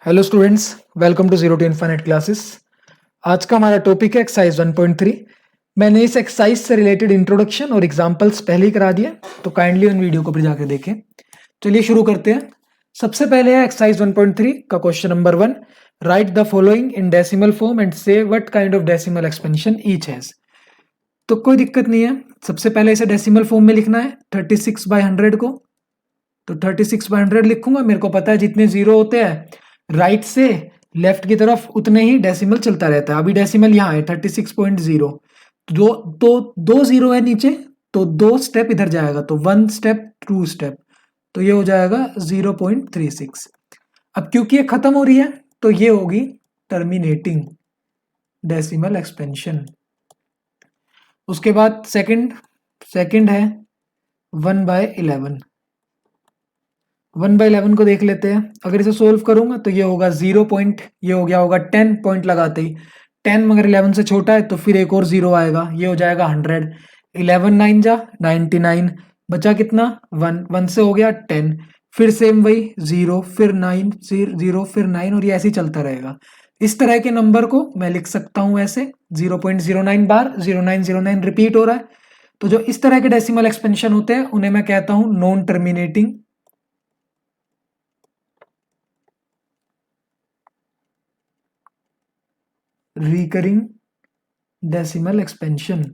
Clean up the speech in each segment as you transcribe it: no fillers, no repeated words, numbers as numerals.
Hello students, welcome to zero to infinite classes. आज का हमारा टॉपिक है एक्सरसाइज 1.3। मैंने इस एक्सरसाइज से रिलेटेड इंट्रोडक्शन और एग्जांपल्स पहले ही करा दिए, तो काइंडली उन वीडियो को भी जाकर देखें। चलिए शुरू करते हैं। सबसे पहले है एक्सरसाइज 1.3 का question number 1। Write the following in decimal form and say what kind of decimal expansion each has. तो कोई दिक्कत नहीं है, सबसे पहले इसे डेसिमल फॉर्म में लिखना है 36/100 को। तो 36/100 लिखूंगा। मेरे को पता है जितने जीरो होते हैं राइट से लेफ्ट की तरफ उतने ही डेसिमल चलता रहता है। अभी डेसिमल यहाँ है 36.0, दो जीरो है नीचे, तो दो स्टेप इधर जाएगा, तो 1 स्टेप 2 स्टेप, तो ये हो जाएगा 0.36। अब क्योंकि ये खत्म हो रही है तो ये होगी टर्मिनेटिंग डेसिमल एक्सपेंशन। उसके बाद सेकंड है 1/11। 1/11 को देख लेते हैं। अगर इसे सोल्व करूंगा तो ये होगा 0 पॉइंट, ये हो गया होगा 10 पॉइंट लगाते ही 10 मगर 11 से छोटा है तो फिर एक और जीरो आएगा, ये हो जाएगा 100। 11 9 जा 99, बचा कितना 1, 1 से हो गया 10, फिर सेम वही 0 फिर 9 0 फिर 9, और ये ऐसे ही चलता रहेगा। इस तरह के नंबर को मैं लिख सकता हूं ऐसे 0.09 बार 0909 रिपीट हो रहा है। तो जो इस तरह के डेसिमल एक्सपेंशन होते हैं उन्हें मैं कहता हूं non terminating recurring decimal expansion.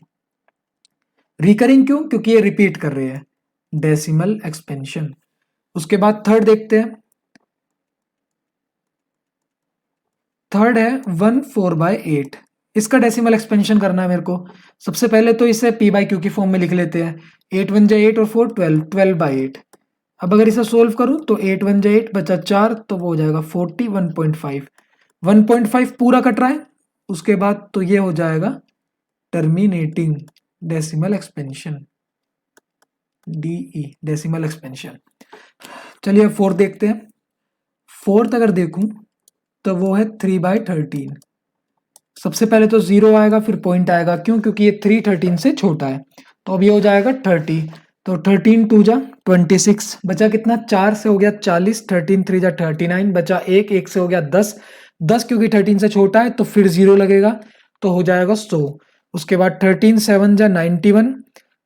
Recurring क्यों? क्योंकि ये रिपीट कर रहे हैं, डेसिमल एक्सपेंशन। उसके बाद थर्ड देखते हैं। थर्ड है 1/4/8। इसका डेसिमल एक्सपेंशन करना है मेरे को। सबसे पहले तो इसे p/q की फॉर्म में लिख लेते हैं। 8 1 जा 8 और 4 12, 12/8। अब अगर इसे सोल्व करूं तो 8 1 जा 8 बचा 4, तो वो हो जाएगा 40 1.5। 1.5 पूरा कट रहा है। उसके बाद तो ये हो जाएगा terminating decimal expansion, DE decimal expansion. चलिए अब फोर्थ देखते हैं। फोर्थ अगर देखूं तो वो है 3/13। सबसे पहले तो जीरो आएगा फिर पॉइंट आएगा, क्यों? क्योंकि ये 3 13 से छोटा है। तो अब ये हो जाएगा 30। तो 13 2 जा 26, बचा कितना 4 से हो गया 40, 13 3 जा 39, बचा 1, 1 से हो गया 10, 10 क्योंकि 13 से छोटा है तो फिर जीरो लगेगा, तो हो जाएगा 100। उसके बाद 13 7 जा 91,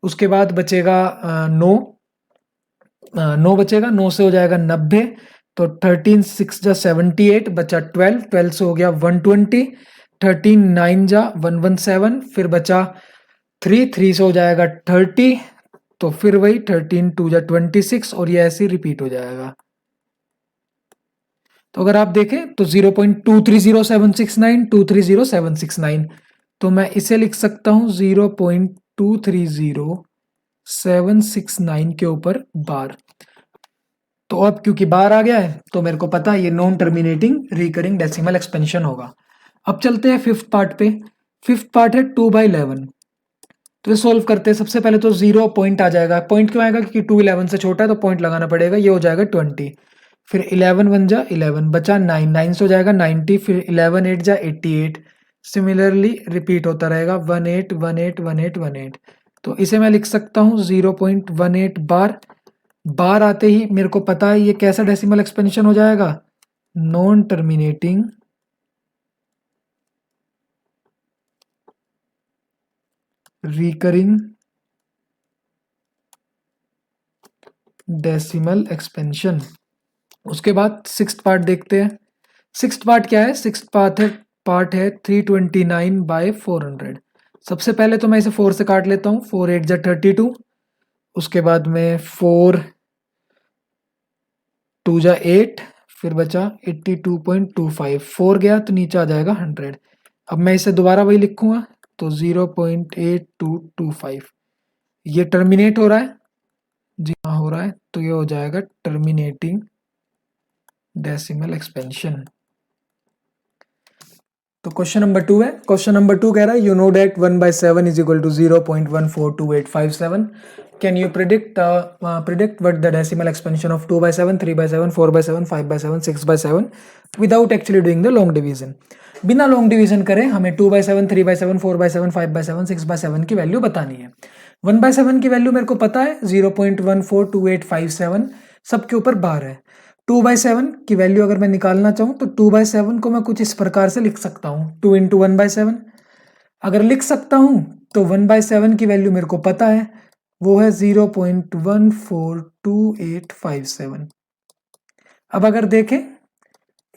उसके बाद बचेगा 9, 9 बचेगा, 9 से हो जाएगा 90। तो 13 6 जा 78, बचा 12, 12 से हो गया 120, 13 9 जा 117, फिर बचा 3, 3 से हो जाएगा 30, तो फिर वही 13 2 जा 26, और ये ऐसे रिपीट हो जाएगा। तो अगर आप देखें तो 0.230769 230,769, तो मैं इसे लिख सकता हूं 0.230769 के ऊपर बार। तो अब क्योंकि बार आ गया है तो मेरे को पता है ये non terminating recurring decimal expansion होगा। अब चलते हैं फिफ्थ पार्ट पे। फिफ्थ पार्ट है 2/11। तो ये सोल्व करते हैं। सबसे पहले तो 0 पॉइंट आ जाएगा। पॉइंट क्यों आएगा? क्योंकि 2 11 से छोटा है तो पॉइंट लगाना पड़ेगा, ये हो जाएगा 20। फिर 11 1 जा 11, बचा 9, 9 से हो जाएगा 90, फिर 11 8 जा 88। सिमिलरली रिपीट होता रहेगा 18 18 18 18। तो इसे मैं लिख सकता हूँ 0.18 बार। बार आते ही मेरे को पता है ये कैसा डेसिमल एक्सपेंशन हो जाएगा, non terminating recurring decimal expansion. उसके बाद सिक्स्थ पार्ट देखते हैं। सिक्स्थ पार्ट क्या है? सिक्स्थ पार्ट है 329/400। सबसे पहले तो मैं इसे 4 से काट लेता हूँ। 4 8 जा 32, उसके बाद में 4 2 जा 8, फिर बचा 82.25। 4 गया तो नीचे आ जाएगा 100। अब मैं इसे दोबारा वही लिखूंगा, तो 0.8225 ये टर्मिनेट हो रहा है। जी हाँ हो रहा है, तो ये हो जाएगा टर्मिनेटिंग डेसिमल एक्सपेंशन। तो क्वेश्चन नंबर 2 है। क्वेश्चन नंबर 2 कह रहा है you know that 1/7 is equal to 0.142857। Can you predict what the decimal expansion of 2/7 3/7 4/7 5/7 6/7 without actually doing the long division. बिना लॉन्ग डिवीजन करे हमें 2/7 3/7 4/7 5/7 6/7 की वैल्यू बतानी है। 1/7 की वैल्यू मेरे को पता है 0.142857, सबके ऊपर बार है। 2/7 की वैल्यू अगर मैं निकालना चाहूँ तो 2/7 को मैं कुछ इस प्रकार से लिख सकता हूँ, 2 इंटू 1/7 अगर लिख सकता हूँ तो 1/7 की वैल्यू मेरे को पता है, वो है 0.142857। अब अगर देखें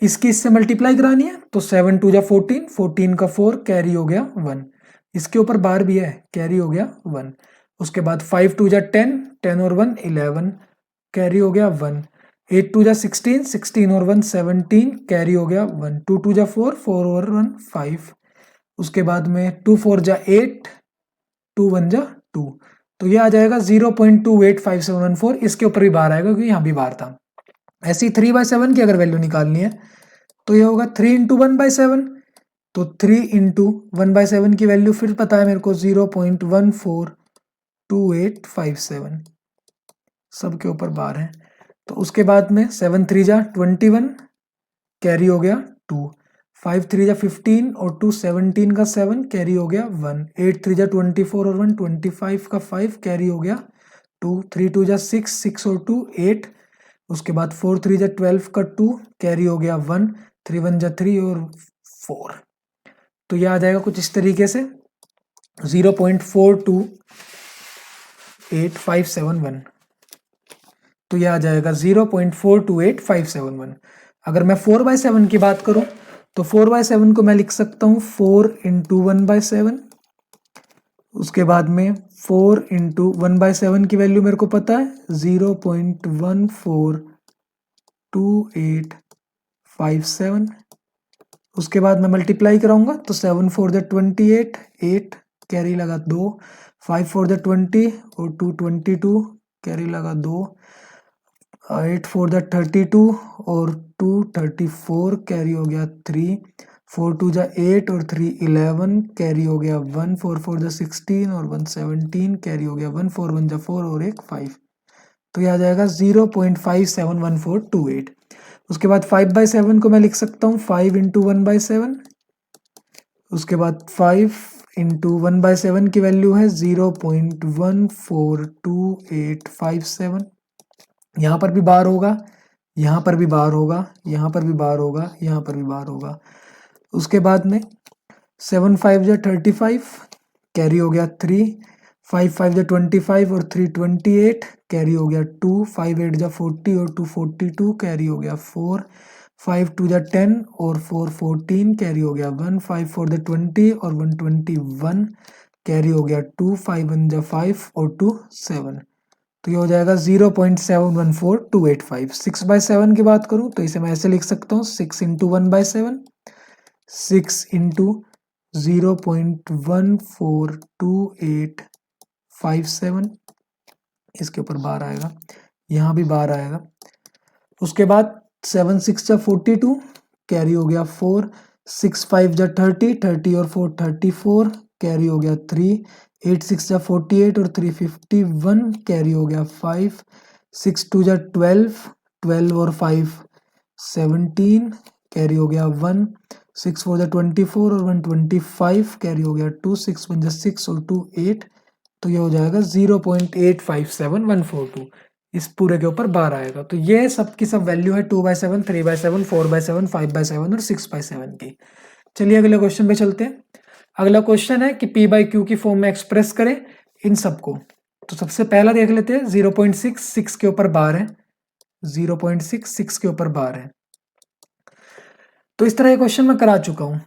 इसकी इससे मल्टीप्लाई करानी है तो 7 2 जा 14, 14 का 4 कैरी हो गया 1, इसके ऊपर बार भी है, कैरी हो गया 1। उसके बाद 5 2 जा 10, 10 और 1 11 कैरी हो गया 1। 8 2 जा 16, 16 और 1 17 कैरी हो गया 1। 2 2 जा 4, 4 और 1 5। उसके बाद में 2 4 जा 8, 2 1 जा 2, तो ये आ जाएगा 0.285714। इसके ऊपर भी बार आएगा क्योंकि यहाँ भी बार था। ऐसी 3/7 की अगर वैल्यू निकालनी है तो ये होगा 3 इंटू 1/7, तो 3 इंटू 1/7 की वैल्यू फिर पता है मेरे को 0.142857, सबके ऊपर बार है। तो उसके बाद में 7 3 जा 21 कैरी हो गया 2, 5 3 जा 15 और 2 17 का 7 कैरी हो गया 1, 8 3 जा 24 और 1 25 का 5 कैरी हो गया 2, 3 2 जा 6, 6 और 2 8। उसके बाद 4 3 जा 12 का 2 कैरी हो गया 1, 3 1 जा 3 और 4। तो यह आ जाएगा कुछ इस तरीके से 0.428571। तो यह आ जाएगा 0.428571। अगर मैं 4/7 की बात करूं तो 4/7 को मैं लिख सकता हूं 4 इंटू 1/7। उसके बाद में 4 इंटू 1/7 की वैल्यू मेरे को पता है 0.142857। उसके बाद मैं मल्टीप्लाई कराऊंगा तो 7 4 जा 28, 8 कैरी लगा 2, 5 4 जा 20 और 2 22 कैरी लगा 2, 8 4 जा 32 और 2 34 कैरी हो गया 3, 4 2 जा 8 और 3 11 कैरी हो गया 1, 4 4 जा 16 और 1 17 कैरी हो गया 1, 4 1 जा 4 और एक 5। तो यह आ जाएगा 0.571428। उसके बाद 5/7 को मैं लिख सकता हूँ 5 इंटू 1/7। उसके बाद 5 इंटू 1/7 की वैल्यू है 0.142857। यहाँ पर भी बार होगा, यहाँ पर भी बार होगा, यहाँ पर भी बार होगा, यहाँ पर भी बार होगा। उसके बाद में 7 5 जा 35 कैरी हो गया 3, 5 5 जा 25 और 3 28 कैरी हो गया 2, 5 8 जा 40 और 2 42 कैरी हो गया 4, 5 2 जा 10 और 4 14 कैरी हो गया 1, 5 4 जा 20 और 1 21 कैरी हो गया 2, 5 1 जा 5 और 2 7। तो ये हो जाएगा 0.714285। 6/7 की बात करूं तो इसे मैं ऐसे लिख सकता हूँ 6 इंटू 1/7, 6 इंटू 0.142857। इसके ऊपर बार आएगा, यहाँ भी बार आएगा। उसके बाद 7 6 जा 42 कैरी हो गया 4, 6 5 जा 30, 30 और 4 34 कैरी हो गया 3, 8 6 जा 48 और 3 51 कैरी हो गया 5, 6 2 जा 12, 12 और 5 17 कैरी हो गया 1, 6 4 जा 24 और 1 25 कैरी हो गया 2, 6 1 जा 6 और 2 8। तो ये हो जाएगा 0.857142। इस पूरे के ऊपर बार आएगा। तो ये सब की सब वैल्यू है 2/7, 3/7, 4/7, 5/7 और 6/7 की। चलिए अगले क्वेश्चन पे चलते हैं। अगला क्वेश्चन है कि P/Q की फॉर्म में एक्सप्रेस करें इन सबको। तो सबसे पहला देख लेते हैं 0.66 के ऊपर बार है, 0.66 के ऊपर बार है। तो इस तरह ये क्वेश्चन मैं करा चुका हूं।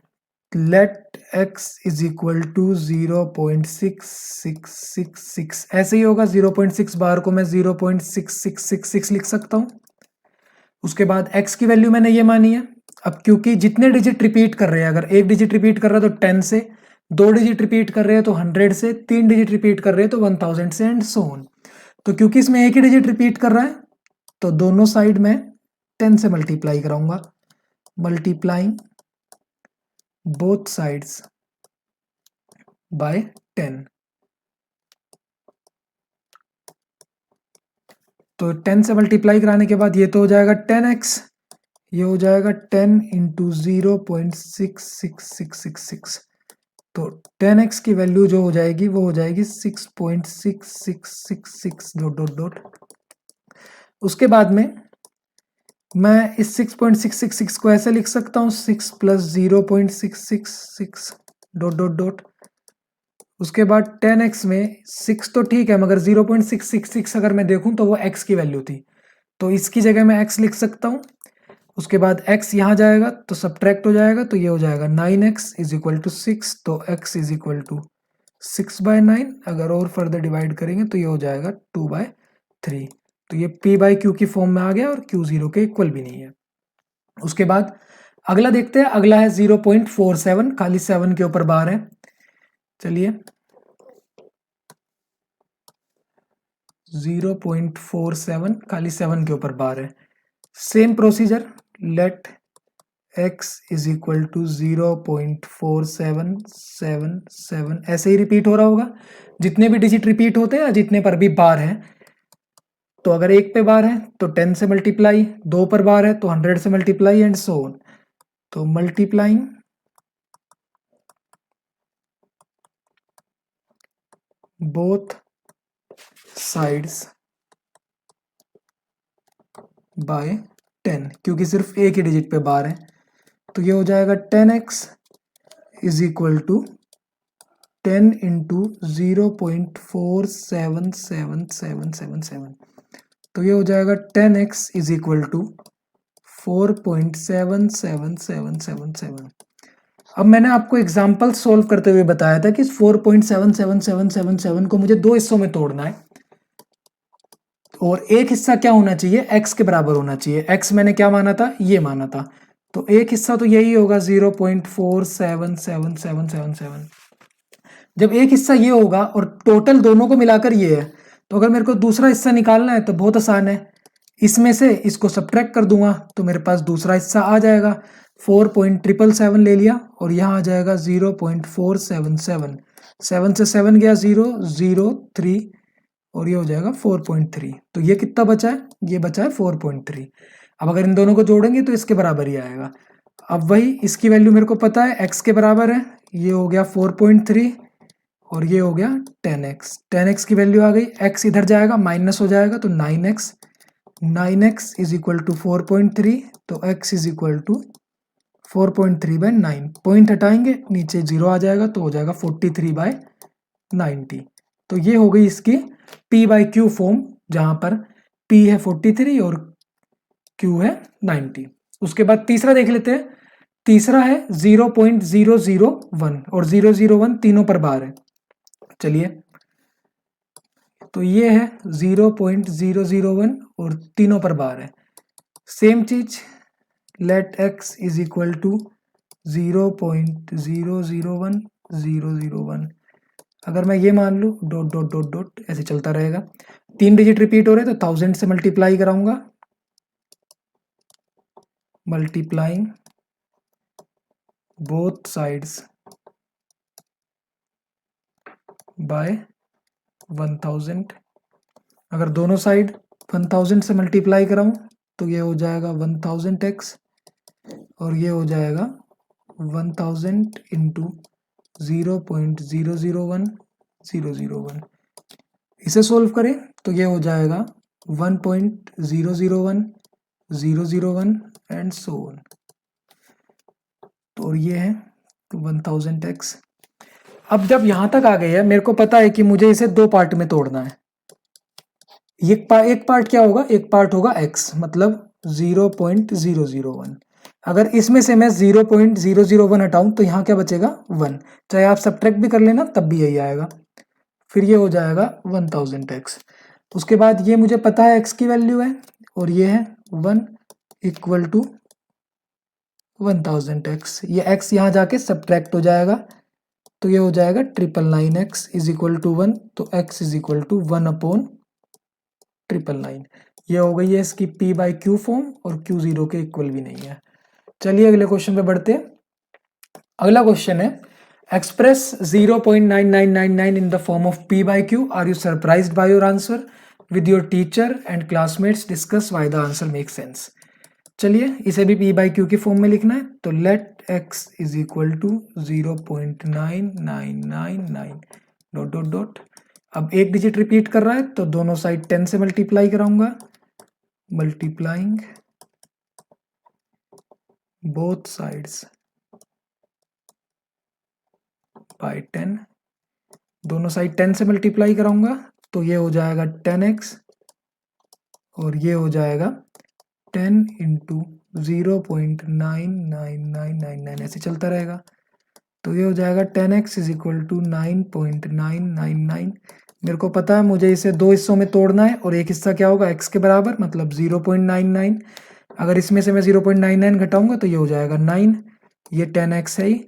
Let x is equal to 0.6666, ऐसे ही होगा। 0.6 बार को मैं 0.6666 लिख सकता हूं। उसके बाद x की वैल्यू मैंने ये मानी है। अब क्योंकि जितने डिजिट रिपीट कर रहे हैं, अगर एक डिजिट रिपीट कर रहा है तो 10 से, 2 डिजिट रिपीट कर रहे हैं तो 100 से, 3 डिजिट रिपीट कर रहे हैं तो 1000 से एंड सो ऑन। तो क्योंकि इसमें एक ही डिजिट रिपीट कर रहा है तो दोनों साइड में 10 से मल्टीप्लाई कराऊंगा, मल्टीप्लाइंग both sides by 10। तो 10 से मल्टीप्लाई कराने के बाद ये तो हो जाएगा 10x, ये हो जाएगा 10 इंटू 0.66666। तो 10x की वैल्यू जो हो जाएगी वो हो जाएगी 6.6666 डॉट डॉट डॉट। उसके बाद में मैं इस 6.666 को ऐसे लिख सकता हूँ 6 + 0.666 डॉट डॉट डॉट। उसके बाद 10x में 6 तो ठीक है, मगर 0.666 अगर मैं देखूं तो वो x की वैल्यू थी, तो इसकी जगह मैं x लिख सकता हूँ। उसके बाद x यहाँ जाएगा तो सब्ट्रैक्ट हो जाएगा, तो ये हो जाएगा 9x = 6, तो x = 6/9। अगर और फर्दर डिवाइड करेंगे तो ये हो जाएगा 2/3। तो ये p/q की फॉर्म में आ गया और q 0 के इक्वल भी नहीं है। उसके बाद अगला देखते हैं, अगला है 0.47, खाली 7 के ऊपर बार है। चलिए 0.47 खाली 7 के ऊपर बार है। सेम प्रोसीजर, लेट x = 0.4777, ऐसे ही रिपीट हो रहा होगा। जितने भी डिजिट रिपीट होते हैं या जितने पर भी बार है, तो अगर 1 पे बार है तो 10 से मल्टीप्लाई, 2 पर बार है तो 100 से मल्टीप्लाई एंड सो ऑन। तो मल्टीप्लाइंग बोथ साइड्स बाय 10, क्योंकि सिर्फ एक ही डिजिट पे बार है, तो ये हो जाएगा 10x = 10 × 0.477777, तो ये हो जाएगा 10x = 4.77777। अब मैंने आपको एग्जाम्पल सोल्व करते हुए बताया था कि 4.77777 को मुझे दो हिस्सों में तोड़ना है, और एक हिस्सा क्या होना चाहिए, x के बराबर होना चाहिए। x मैंने क्या माना था, ये माना था, तो एक हिस्सा तो यही होगा 0.477777। जब एक हिस्सा ये होगा और टोटल दोनों को मिलाकर ये है, तो अगर मेरे को दूसरा हिस्सा निकालना है तो बहुत आसान है, इसमें से इसको सब्ट्रैक्ट कर दूंगा तो मेरे पास दूसरा हिस्सा आ जाएगा। 4.777 ले लिया और यहाँ आ जाएगा 0.477, 7 से 7 गया 0, 0 3 और ये हो जाएगा 4.3। तो ये कितना बचा है, ये बचा है 4.3। अब अगर इन दोनों को जोड़ेंगे तो इसके बराबर ही आएगा। अब वही इसकी वैल्यू मेरे को पता है, x के बराबर है, ये हो गया 4.3 और ये हो गया 10x। 10x की वैल्यू आ गई, x इधर जाएगा माइनस हो जाएगा तो 9x, 9x = 4.3, तो x = 4.3/9। पॉइंट हटाएंगे नीचे 0 आ जाएगा तो हो जाएगा 43/90। तो ये हो गई इसकी p/q फॉर्म, जहां पर p है 43 और q है 90। उसके बाद तीसरा देख लेते हैं। तीसरा है 0.001 और 001 तीनों पर बार है। चलिए, तो ये है 0.001 और तीनों पर बार है। सेम चीज, लेट x = 0.001001। अगर मैं ये मान लूँ डॉट डॉट डॉट डॉट, ऐसे चलता रहेगा। 3 डिजिट रिपीट हो रहे तो 1000 से मल्टीप्लाई कराऊंगा, मल्टीप्लाइंग बोथ साइड्स बाय 1000। अगर दोनों साइड 1000 से मल्टीप्लाई कराऊं तो ये हो जाएगा 1000x और ये हो जाएगा 1000 × 0.001001। इसे सोल्व करें तो ये हो जाएगा 1.001001 एंड सो ऑन। तो ये है 1000x। अब जब यहां तक आ गए है, मेरे को पता है कि मुझे इसे दो पार्ट में तोड़ना है। एक पार्ट क्या होगा, एक पार्ट होगा x, मतलब 0.001। अगर इसमें से मैं 0.001 हटाऊं तो यहाँ क्या बचेगा 1, चाहे आप सब्ट्रैक्ट भी कर लेना तब भी यही आएगा। फिर ये हो जाएगा 1000x। उसके बाद ये मुझे पता है x की वैल्यू है और ये है 1 = 1000x। ये x यहाँ जाके सब्ट्रैक्ट हो जाएगा तो ये हो जाएगा 999x = 1, तो x = 1/999। ये हो गई है इसकी p/q फॉर्म और q 0 के इक्वल भी नहीं है। चलिए अगले क्वेश्चन पे बढ़ते हैं। अगला क्वेश्चन है, express 0.9999 in the form of p/q। Are you surprised by your answer? With your teacher and classmates discuss why the answer make sense. चलिए इसे भी p/q की फॉर्म में लिखना है, तो let x = 0.9999 dot dot dot. अब एक डिजिट रिपीट कर रहा है तो दोनों साइड 10 से मल्टीप्लाई कराऊंगा, मल्टीप्लाइंग बोथ साइड्स बाय 10, दोनों साइड 10 से मल्टीप्लाई कराऊंगा तो ये हो जाएगा 10x और ये हो जाएगा 10 इंटू 0.99999 ऐसे चलता रहेगा। तो ये हो जाएगा 10x इज इक्वल टू 9.999। मेरे को पता है मुझे इसे दो हिस्सों में तोड़ना है और एक हिस्सा क्या होगा x के बराबर मतलब 0.99। अगर इसमें से मैं 0.99 घटाऊंगा तो ये हो जाएगा 9, ये 10x है ही।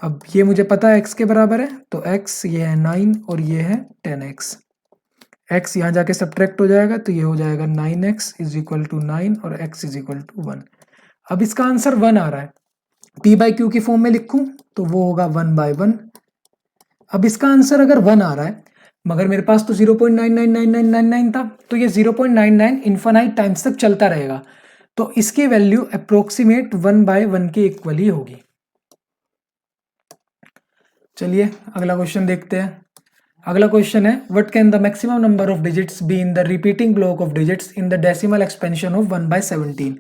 अब ये मुझे पता है x के बराबर है तो x ये है 9 और ये है 10x। x यहाँ जाके सब्ट्रैक्ट हो जाएगा तो ये हो जाएगा 9x इज इक्वल टू 9 और x इज इक्वल टू 1। अब इसका आंसर 1 आ रहा है, p बाई क्यू की फॉर्म में लिखूं तो वो होगा 1/1। अब इसका आंसर अगर 1 आ रहा है मगर मेरे पास तो 0.999999 था तो ये 0.99 इन्फानाइट टाइम्स तक चलता रहेगा, तो इसकी वैल्यू अप्रोक्सीमेट 1/1 के इक्वल ही होगी। चलिए अगला क्वेश्चन देखते हैं। अगला क्वेश्चन है what can the maximum number of digits be in the repeating block of digits in the decimal expansion of 1/17।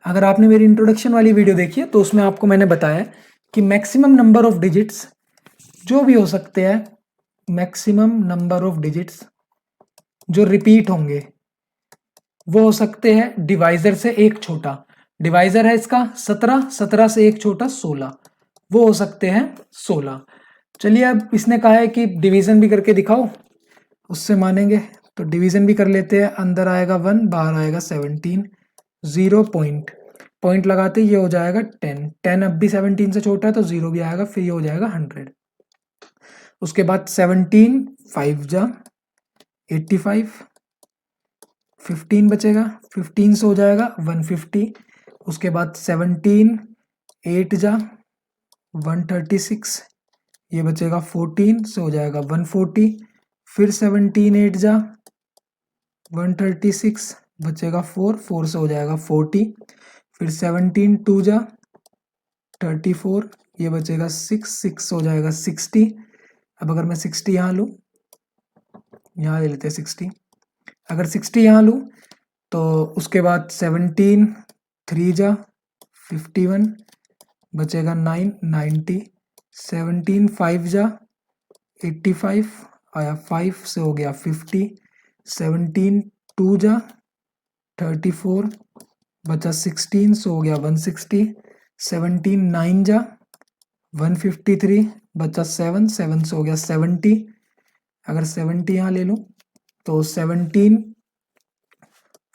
अगर आपने मेरी इंट्रोडक्शन वाली वीडियो देखी है तो उसमें आपको मैंने बताया कि मैक्सिमम नंबर ऑफ डिजिट्स जो भी हो सकते हैं, मैक्सिमम नंबर ऑफ डिजिट्स जो रिपीट होंगे वो हो सकते हैं डिवाइजर से एक छोटा, डिवाइजर है इसका 17, 17 से एक छोटा 16, वो हो सकते हैं 16। चलिए अब इसने कहा है कि डिवीजन भी करके दिखाओ, उससे मानेंगे तो डिवीजन भी कर लेते हैं। अंदर आएगा 1, बाहर आएगा 17, 0 पॉइंट लगाते ये हो जाएगा 10, 10 अब भी 17 से छोटा है तो 0 भी आएगा, फिर ये हो जाएगा 100। उसके बाद 17 5 जा 85, 15 बचेगा, 15 से हो जाएगा 150। उसके बाद 17 8 जा 136, ये बचेगा 14 से हो जाएगा 140। फिर 17 8 जा 136 बचेगा 4, 4 से हो जाएगा 40। फिर 17 2 जा 34, ये बचेगा 6, 6 से हो जाएगा 60। अब अगर मैं 60 यहाँ लूँ, यहाँ ले लेते हैं 60, अगर 60 यहाँ लूँ तो उसके बाद 17 3 जा 51 बचेगा 9 90, 17 5 जा 85 आया 5 से हो गया 50, 17 2 जा 34 बचा 16 से हो गया 160, 17 9 जा 153 बचा 7, 7 से हो गया 70। अगर 70 यहाँ ले लूँ तो 17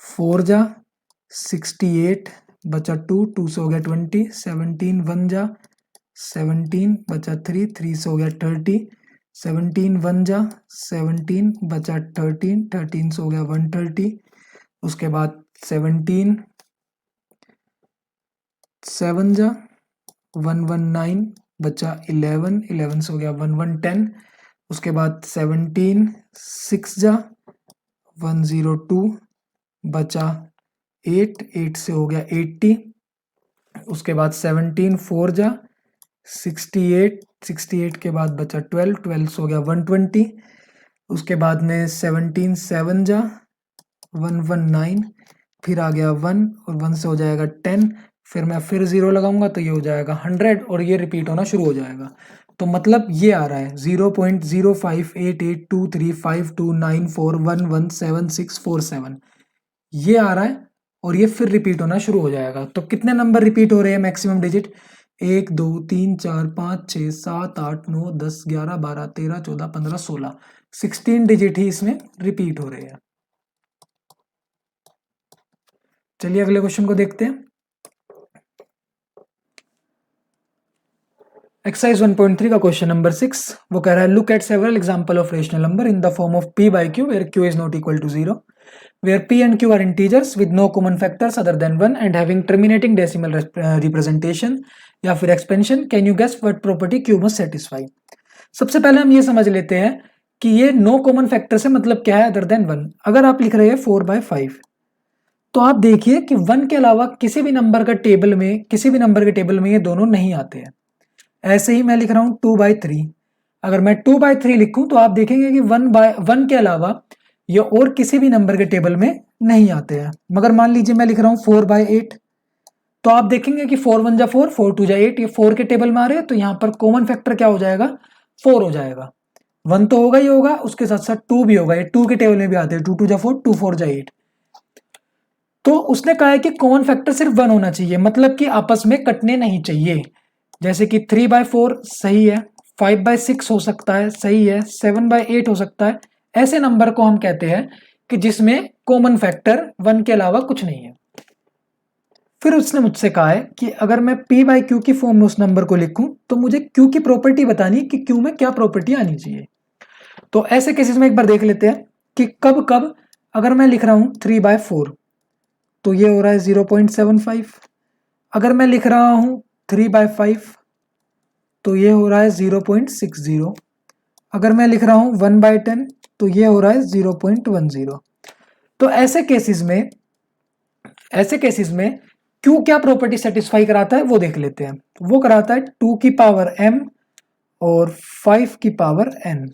4 जा 68 बचा 2, 2 से हो गया 20, 17 1 जा 17 बचा 3, 3 से हो गया 30, 17 1 जा 17 बचा 13, 13 से हो गया 130। उसके बाद 17 7 जा 119 बचा 11, 11 से हो गया 1110। उसके बाद 17 6 जा 102 बचा 8, 8 से हो गया 80। उसके बाद 17 4 जा 68, 68 के बाद बचा 12, 12 से हो गया 120। उसके बाद में 17 7 जा 119, फिर आ गया 1 और 1 से हो जाएगा 10, फिर मैं फिर 0 लगाऊंगा तो ये हो जाएगा 100 और ये रिपीट होना शुरू हो जाएगा। तो मतलब ये आ रहा है 0.0588235294117647, ये आ रहा है और ये फिर रिपीट होना शुरू हो जाएगा। तो कितने नंबर रिपीट हो रहे हैं मैक्सिमम डिजिट? 1 2 3 4 5 6 7 8 9 10 11 12 13 14 15 16, 16 डिजिट ही इसमें रिपीट हो रहे हैं। चलिए अगले क्वेश्चन को देखते हैं। एक्सरसाइज 1.3 का क्वेश्चन नंबर 6 वो कह रहा है look at several example of rational number in the form of p by q where q is not equal to 0, where p and q are integers with no common factors other than 1 and having terminating decimal representation या फिर expansion. Can you guess what property q must satisfy. सबसे पहले हम ये समझ लेते हैं कि ये नो कॉमन फैक्टर से मतलब क्या है अदर देन 1। अगर आप लिख रहे हैं 4/5 तो आप देखिए कि 1 के अलावा किसी भी नंबर के टेबल में ये दोनों नहीं आते हैं। ऐसे ही मैं लिख रहा हूं 2/3, अगर मैं 2/3 लिखूं तो आप देखेंगे कि 1 के अलावा ये और किसी भी नंबर के टेबल में नहीं आते हैं। मगर मान लीजिए मैं लिख रहा हूं 4/8 तो आप देखेंगे कि 4 1 जा 4, 4 2 जा 8, ये 4 के टेबल में आ रहे हैं, तो यहाँ पर कॉमन फैक्टर क्या हो जाएगा, 4 हो जाएगा। 1 तो होगा ही होगा, उसके साथ साथ 2 भी होगा, ये 2 के टेबल में भी आते हैं, 2 2 जा 4, 2 4 जा 8। तो उसने कहा है कि कॉमन फैक्टर सिर्फ 1 होना चाहिए, मतलब कि आपस में कटने नहीं चाहिए। जैसे कि 3/4 सही है, 5/6 हो सकता है, सही है, 7/8 हो सकता है। ऐसे नंबर को हम कहते हैं कि जिसमें कॉमन फैक्टर 1 के अलावा कुछ नहीं है। फिर उसने मुझसे कहा है कि अगर मैं p/q की फॉर्म में उस नंबर को लिखूं तो मुझे q की प्रॉपर्टी बतानी कि q में क्या प्रॉपर्टी आनी चाहिए। तो ऐसे केसेस में एक बार देख लेते हैं कि कब कब अगर मैं लिख रहा हूं 3/4 तो ये हो रहा है 0.75। अगर मैं लिख रहा हूं 3/5 तो ये हो रहा है 0.60। अगर मैं लिख रहा हूं 1/10 तो ये हो रहा है 0.10। तो ऐसे केसेस में क्यू क्या प्रॉपर्टी सेटिस्फाई कराता है वो देख लेते हैं। वो कराता है 2 की पावर m और 5 की पावर n।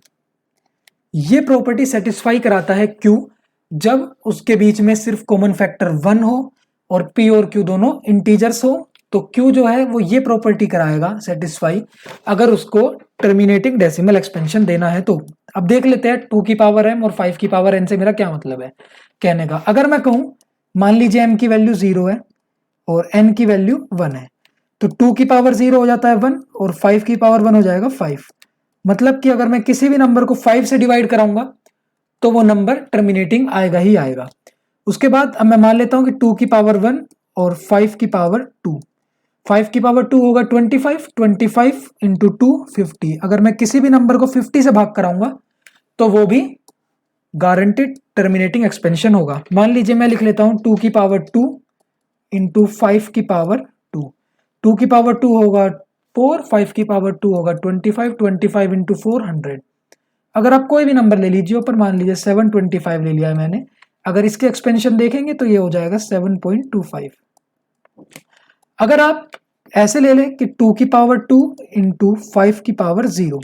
ये प्रॉपर्टी सेटिस्फाई कराता है क्यू जब उसके बीच में सिर्फ कॉमन फैक्टर 1 हो और p और q दोनों इंटीजर्स हो, तो q जो है वो ये प्रॉपर्टी कराएगा सेटिस्फाई अगर उसको टर्मिनेटिंग डेसिमल एक्सपेंशन देना है तो। अब देख लेते हैं 2 की पावर m और 5 की पावर n से मेरा क्या मतलब है कहने का। अगर मैं कहूं मान लीजिए m की वैल्यू 0 है और n की वैल्यू 1 है, तो 2 की पावर 0 हो जाता है 1 और 5 की पावर 1 हो जाएगा 5। मतलब कि अगर मैं किसी भी नंबर को 5 से डिवाइड कराऊंगा तो वो नंबर टर्मिनेटिंग आएगा ही आएगा। उसके बाद अब मैं मान लेता हूं कि 2 की पावर 1 और 5 की पावर 2। 5 की पावर 2 होगा 25, 25 इंटू 2 50। अगर मैं किसी भी नंबर को 50 से भाग कराऊंगा तो वो भी गारंटेड टर्मिनेटिंग एक्सपेंशन होगा। मान लीजिए मैं लिख लेता हूं 2 की पावर 2 इंटू 5 की पावर 2। 2 की पावर 2 होगा 4, 5 की पावर 2 होगा 25, 25 इंटू 4 100। अगर आप कोई भी नंबर ले लीजिए, ऊपर मान लीजिए 725 ले लिया है मैंने, अगर इसके एक्सपेंशन देखेंगे तो ये हो जाएगा 7.25। अगर आप ऐसे ले लें कि 2 की पावर 2 इंटू 5 की पावर 0,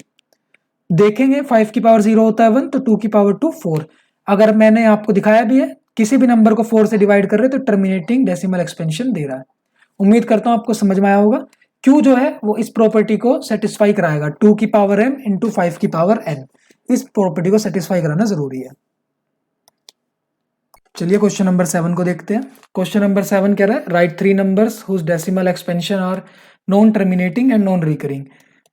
देखेंगे 5 की पावर 0 होता है 1, तो 2 की पावर 2 4। अगर मैंने आपको दिखाया भी है किसी भी नंबर को 4 से डिवाइड कर रहे तो टर्मिनेटिंग डेसिमल एक्सपेंशन दे रहा है। उम्मीद करता हूं आपको समझ में आया होगा। Q जो है वो इस प्रॉपर्टी को सेटिस्फाई कराएगा, 2 की पावर m इंटू 5 की पावर n। इस प्रॉपर्टी को सेटिस्फाई कराना जरूरी है। चलिए क्वेश्चन नंबर 7 को देखते हैं। क्वेश्चन नंबर 7 कह रहा है right 3 numbers whose decimal expansion are non terminating and non recurring.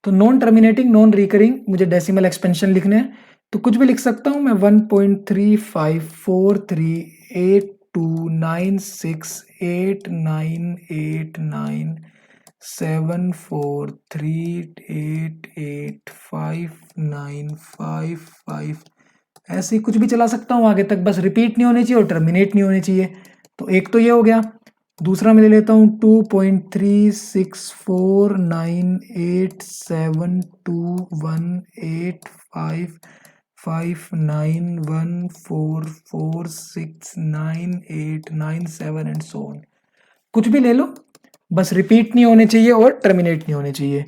तो नॉन टर्मिनेटिंग नॉन रिकरिंग मुझे डेसिमल एक्सपेंशन लिखने हैं, तो कुछ भी लिख सकता हूं मैं 1.354389689743885955 ऐसे ही कुछ भी चला सकता हूँ आगे तक, बस रिपीट नहीं होनी चाहिए और टर्मिनेट नहीं होनी चाहिए। तो एक तो ये हो गया। दूसरा मैं ले लेता हूँ 2.36498721855914469897 एंड सो ऑन। कुछ भी ले लो, बस रिपीट नहीं होने चाहिए और टर्मिनेट नहीं होने चाहिए।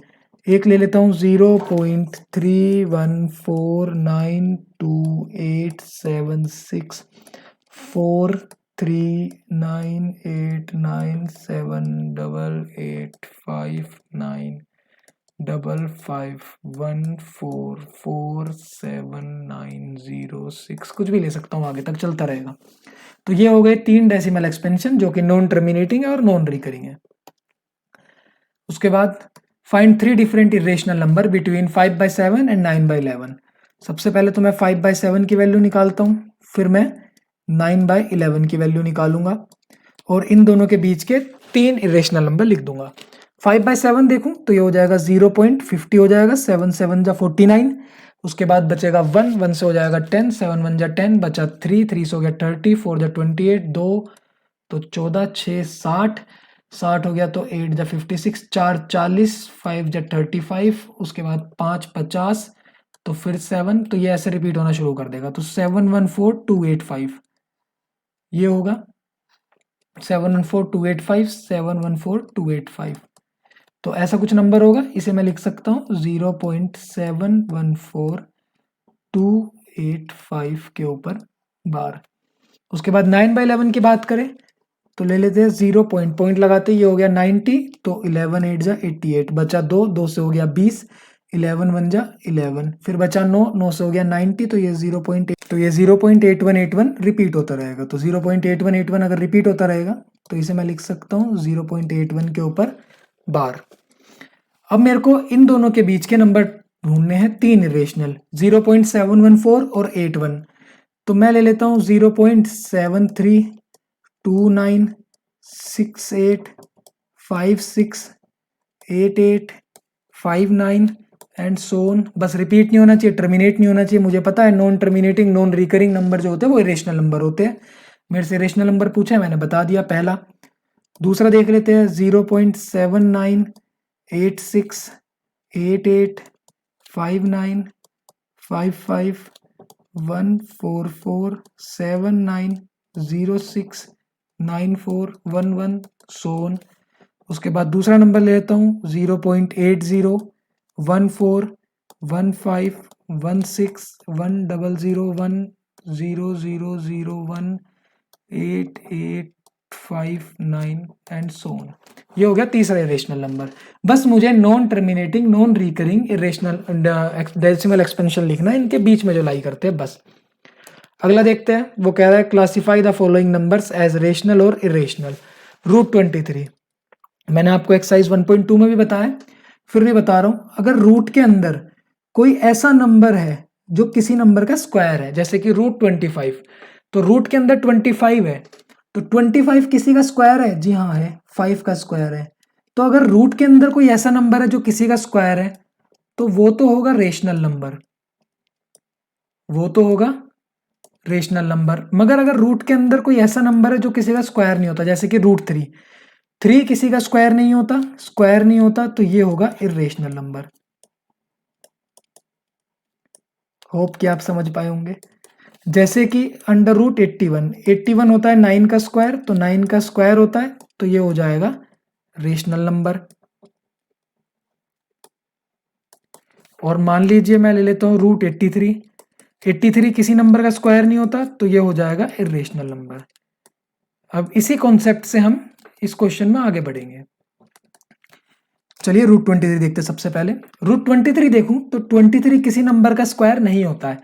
एक ले लेता हूँ 0.31498978855144790 कुछ भी ले सकता हूँ, आगे तक चलता रहेगा। तो ये हो गए 3 डेसिमल एक्सपेंशन जो कि नॉन टर्मिनेटिंग है और नॉन रिकरिंग है। उसके बाद find 3 different irrational number between 5/7 and 9/11। सबसे पहले तो मैं 5/7 की वैल्यू निकालता हूँ, फिर मैं 9/11 की वैल्यू निकालूंगा और इन दोनों के बीच के 3 इरेशनल नंबर लिख दूंगा। 5/7 देखूं तो ये हो जाएगा 0.50 हो जाएगा, 7 7 जा 49। उसके बाद बचेगा 1, 1 से हो जाएगा 10, 7 1 जा 10, बचा 3, 3 से हो गया 30, 4 जा 28, 2 तो 14, 6 60, 60 हो गया तो 8 जा 56, 4 40, 5 जा 35, उसके बाद 5 50, तो फिर 7, तो ये ऐसे रिपीट होना शुरू कर देगा। तो 714285 ये होगा 714285, 714285। तो ऐसा कुछ नंबर होगा, इसे मैं लिख सकता हूँ 0.714285 के ऊपर बार। उसके बाद 9/11 की बात करें तो ले लेते हैं 0 पॉइंट लगाते, ये हो गया 90, तो 11 8 जा 88, बचा 2 से हो गया 20, 11 1 जा 11, फिर बचा 9 से हो गया 90, तो ये 0.8181 रिपीट होता रहेगा। तो 0.8181 अगर रिपीट होता रहेगा तो इसे मैं लिख सकता हूँ 0.81 के ऊपर बार। अब मेरे को इन दोनों के बीच के नंबर ढूंढने हैं, तीन इरेशनल, 0.714 और 81। तो मैं ले लेता हूँ 0.73 29 68 56 88 59 एंड सोन। बस रिपीट नहीं होना चाहिए, टर्मिनेट नहीं होना चाहिए। मुझे पता है non terminating non recurring number जो होते हैं वो इरेशनल नंबर होते हैं। मेरे से इरेशनल नंबर पूछा है, मैंने बता दिया पहला। दूसरा देख लेते हैं 0.79 86 88 59 55 144 79 06 94 11 सोन। उसके बाद दूसरा नंबर ले लेता हूँ 0.80 14 15 16 100 10001 8859 एंड सोन। ये हो गया तीसरा इरेशनल नंबर। बस मुझे non terminating non recurring irrational decimal expansion लिखना है, इनके बीच में जो लाई करते हैं बस। अगला देखते हैं, वो कह रहा है classify the following numbers as rational और इरेशनल। रूट 23 मैंने आपको एक्सरसाइज 1.2 में भी बताया, फिर भी बता रहा हूं। अगर रूट के अंदर कोई ऐसा नंबर है जो किसी नंबर का स्क्वायर है, जैसे कि रूट 25, तो रूट के अंदर 25 है, तो 25 किसी का स्क्वायर है? जी हाँ है, 5 का स्क्वायर है। तो अगर रूट के अंदर कोई ऐसा नंबर है जो किसी का स्क्वायर है, तो वो तो होगा रेशनल नंबर, वो तो होगा रेशनल नंबर। मगर अगर रूट के अंदर कोई ऐसा नंबर है जो किसी का स्क्वायर नहीं होता, जैसे कि रूट 3 किसी का स्क्वायर नहीं होता, स्क्वायर नहीं होता, तो ये होगा इरेशनल नंबर। होप कि आप समझ पाए होंगे। जैसे कि अंडर रूट 81 होता है 9 का स्क्वायर, तो 9 का स्क्वायर होता है, तो ये हो जाएगा रेशनल नंबर। और मान लीजिए मैं ले लेता हूं रूट 83 किसी नंबर का स्क्वायर नहीं होता, तो ये हो जाएगा इरेशनल नंबर। अब इसी कॉन्सेप्ट से हम इस क्वेश्चन में आगे बढ़ेंगे। चलिए रूट 23 देखते हैं। सबसे पहले रूट 23 देखूं तो 23 किसी नंबर का स्क्वायर नहीं होता है।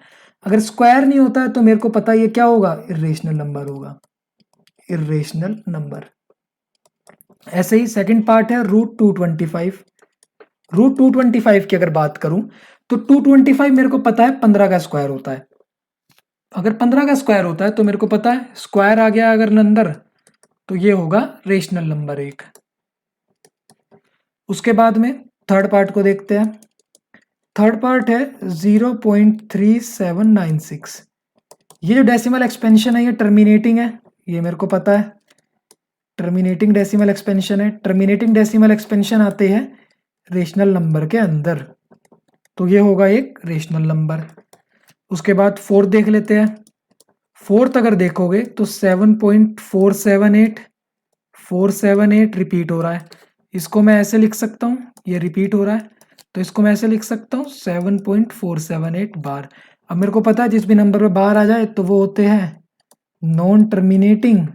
अगर स्क्वायर नहीं होता है तो मेरे को पता है ये क्या होगा, इरेशनल नंबर होगा, इरेशनल नंबर। ऐसे ही सेकंड पार्ट है रूट 225। रूट 225 की अगर बात करूं तो 225 मेरे को पता है 15 का स्क्वायर होता है। अगर 15 का स्क्वायर होता है तो मेरे को पता है स्क्वायर आ गया अगर अंदर, तो ये होगा रेशनल नंबर 1। उसके बाद में थर्ड पार्ट को देखते हैं। थर्ड पार्ट है 0.3796। ये जो डेसिमल एक्सपेंशन है ये टर्मिनेटिंग है, ये मेरे को पता है, टर्मिनेटिंग डेसिमल एक्सपेंशन है। टर्मिनेटिंग डेसिमल एक्सपेंशन आते हैं रेशनल नंबर के अंदर, तो ये होगा एक रेशनल नंबर। उसके बाद फोर्थ देख लेते हैं। फोर्थ अगर देखोगे तो 7.478 रिपीट हो रहा है। इसको मैं ऐसे लिख सकता हूँ, ये रिपीट हो रहा है, तो इसको मैं ऐसे लिख सकता हूँ 7.478 बार। अब मेरे को पता है जिस भी नंबर पे बार आ जाए तो वो होते हैं non terminating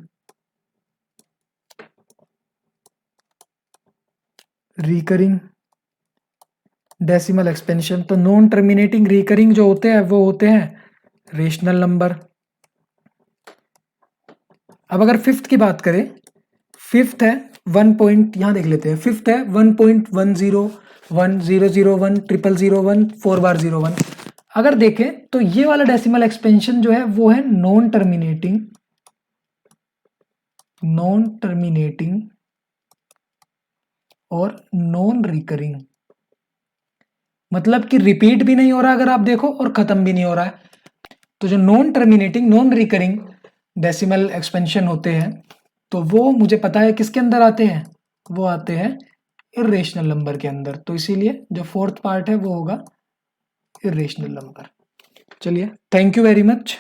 recurring decimal expansion. तो नॉन टर्मिनेटिंग रिकरिंग जो होते हैं वो होते हैं रेशनल नंबर। अब अगर फिफ्थ की बात करें, फिफ्थ है 1 पॉइंट, यहां देख लेते हैं। फिफ्थ है 1.101001 00001 4 बार 01। अगर देखें तो ये वाला डेसिमल एक्सपेंशन जो है वो है नॉन टर्मिनेटिंग और नॉन रिकरिंग, मतलब कि रिपीट भी नहीं हो रहा अगर आप देखो और खत्म भी नहीं हो रहा है। तो जो non terminating non recurring decimal expansion होते हैं तो वो मुझे पता है किसके अंदर आते हैं, वो आते हैं इरेशनल नंबर के अंदर। तो इसीलिए जो फोर्थ पार्ट है वो होगा इरेशनल नंबर। चलिए, थैंक यू वेरी मच।